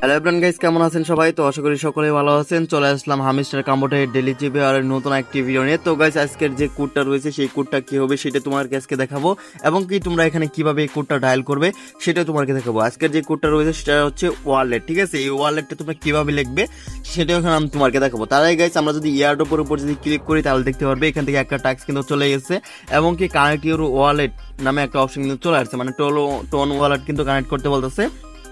Hello everyone guys, কেমন আছেন সবাই? তো আশা করি সকলেই ভালো আছেন। চলে আসলাম হামিস্টার কম্বোটের ডেলি চিপে আর নতুন একটি ভিডিও নিয়ে। তো গাইস, আজকের যে কোডটা রয়েছে সেই কোডটা কি হবে সেটা তোমাদেরকে আজকে দেখাবো, এবং কি তোমরা এখানে কিভাবে এই কোডটা ডায়াল করবে সেটা তোমাদেরকে দেখাবো। আজকের যে কোডটা রয়েছে সেটা হচ্ছে ওয়ালেট, ঠিক আছে? এই ওয়ালেটটা তোমরা কিভাবে লিখবে সেটাও এখানে আমি তোমাদেরকে দেখাবো। তার আগে গাইস, আমরা যদি এয়ারড্রপের উপর যদি ক্লিক করি তাহলে দেখতে পারবে এখান থেকে একটা টাস্ক কিন্তু চলে গেছে, এবং কি কানেক্ট ইউর ওয়ালেট নামে একটা অপশন কিন্তু চলে আসছে, মানে টোন ওয়ালেট কিন্তু কানেক্ট করতে বলতেছে।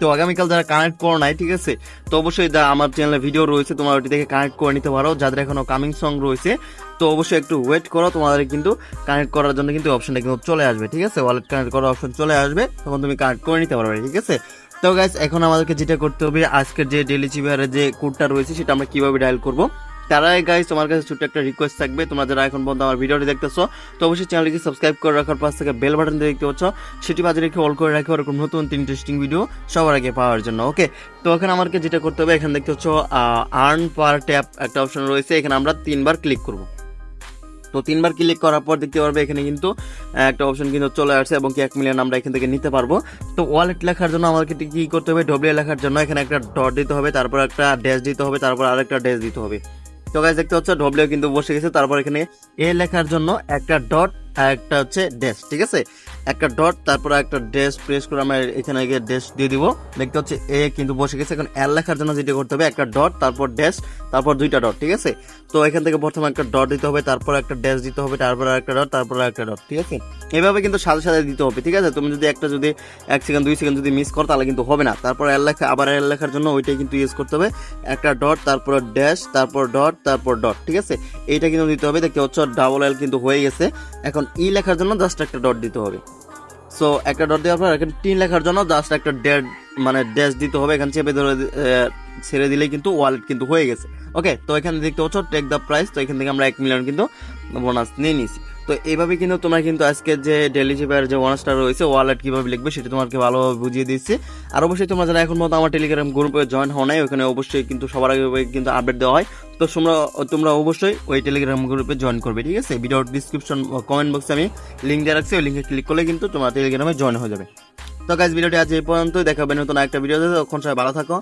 তো আগামীকাল যারা কানেক্ট করো নাই, ঠিক আছে, তো অবশ্যই আমার চ্যানেলে ভিডিও রয়েছে, তোমরা ওটি থেকে কানেক্ট করে নিতে পারো। যাদের এখনো কামিং সং রয়েছে তো অবশ্যই একটু ওয়েট করো, তোমাদের কিন্তু কানেক্ট করার জন্য কিন্তু অপশনটা কিন্তু চলে আসবে, ঠিক আছে? ওয়ালেট কানেক্ট করার অপশন চলে আসবে, তখন তুমি কানেক্ট করে নিতে পারবে, ঠিক আছে? তো গাইস, এখন আমাদেরকে যেটা করতে হবে, আজকের যে ডেলি চিভারের যে কোডটা রয়েছে সেটা আমরা কিভাবে ডায়াল করবো। তার আগে গাইস, তোমার কাছে ছোট্ট একটা রিকোয়েস্ট থাকবে, তোমরা যারা এখন পর্যন্ত আমার ভিডিওটি দেখতেছো তো অবশ্যই চ্যানেলটিকে সাবস্ক্রাইব করে রাখার পাশ থেকে বেল বাটন দেখতে পাচ্ছ, সেটি বাজে রেখে অল করে রাখো এরকম নতুন ইন্টারেস্টিং ভিডিও সবার আগে পাওয়ার জন্য। ওকে, তো এখানে আমাকে যেটা করতে হবে, এখানে দেখতে পাচ্ছ আর্ন পার ট্যাপ একটা অপশন রয়েছে, এখানে আমরা 3বার ক্লিক করব। তো 3বার ক্লিক করার পর দেখতে পারবে এখানে কিন্তু একটা অপশন কিন্তু চলে আসছে, এবং কি 1 মিলিয়ন আমরা এখান থেকে নিতে পারবো। তো ওয়ালেট লেখার জন্য আমাদেরকে কি করতে হবে, ডব্লিউ লেখার জন্য এখানে একটা ডট দিতে হবে, তারপর একটা ড্যাশ দিতে হবে, তারপর আরেকটা ড্যাশ দিতে হবে। তো গাইস, দেখতে হচ্ছে ডব্লিউ কিন্তু বসে গেছে, তারপর এখানে এ লেখার জন্য একটা ডট আর একটা হচ্ছে ড্যাশ, ঠিক আছে? একটা ডট তারপর একটা ড্যাশ প্রেস করে আমরা এখানে গিয়ে ড্যাশ দিয়ে দিব। দেখতে হচ্ছে এ কিন্তু বসে গেছে। এখন এল লেখার জন্য যেটা করতে হবে, একটা ডট তারপর ড্যাশ তারপর 2টা ডট, ঠিক আছে? তো এখান থেকে প্রথমে একটা ডট দিতে হবে, তারপর একটা ড্যাশ দিতে হবে, তারপর একটা ডট, তারপর একটা ডট, ঠিক আছে? এভাবে কিন্তু সাথে সাথে দিতে হবে, ঠিক আছে? তুমি যদি একটা যদি 1 সেকেন্ড 2 সেকেন্ড যদি মিস করো তাহলে কিন্তু হবে না। তারপর এল লেখা, আবার এল লেখার জন্য ওইটাই কিন্তু ইউজ করতে হবে, একটা ডট তারপর ড্যাশ তারপর ডট তারপর ডট, ঠিক আছে? এইটা কিন্তু দিতে হবে। দেখতে হচ্ছে ডাবল এল কিন্তু হয়ে গেছে। এখন ই লেখার জন্য জাস্ট একটা ডট দিতে হবে। সো একটা ডট দেওয়ার পর এখানে 3 লেখার জন্য জাস্ট একটা ড্যাশ দিতে হবে। এখানে চেপে ধরে ছেড়ে দিলেই কিন্তু ওয়ালেট কিন্তু হয়ে গেছে। ওকে, তো এখানে দেখতে পাচ্ছ টেক দ্য প্রাইস। তো এখান থেকে আমরা 1 মিলিয়ন কিন্তু বোনাস নিয়ে নিয়েছি। তো এইভাবে কিন্তু তোমরা কিন্তু আজকে যে ডেলি চিপার যে বোনাসটা রয়েছে ওয়ালেট কিভাবে লিখবে সেটা তোমাকে ভালোভাবে বুঝিয়ে দিচ্ছি। আর অবশ্যই তোমরা যারা এখন মতো আমার টেলিগ্রাম গ্রুপে জয়েন হও নাই, ওখানে অবশ্যই কিন্তু সবার আগে কিন্তু আপডেট দেওয়া হয়। তো তোমরা অবশ্যই ওই টেলিগ্রাম গ্রুপে জয়েন করবে, ঠিক আছে? ভিডিওর ডিসক্রিপশন কমেন্ট বক্সে আমি লিঙ্ক দিয়ে রাখছি, ওই লিঙ্কে ক্লিক করলে কিন্তু তোমরা টেলিগ্রামে জয়েন হয়ে যাবে। তো গাইস, ভিডিওটি আজ এই পর্যন্তই, দেখা হবে নতুন একটা ভিডিওতে। তখন সবাই ভালো থাকো।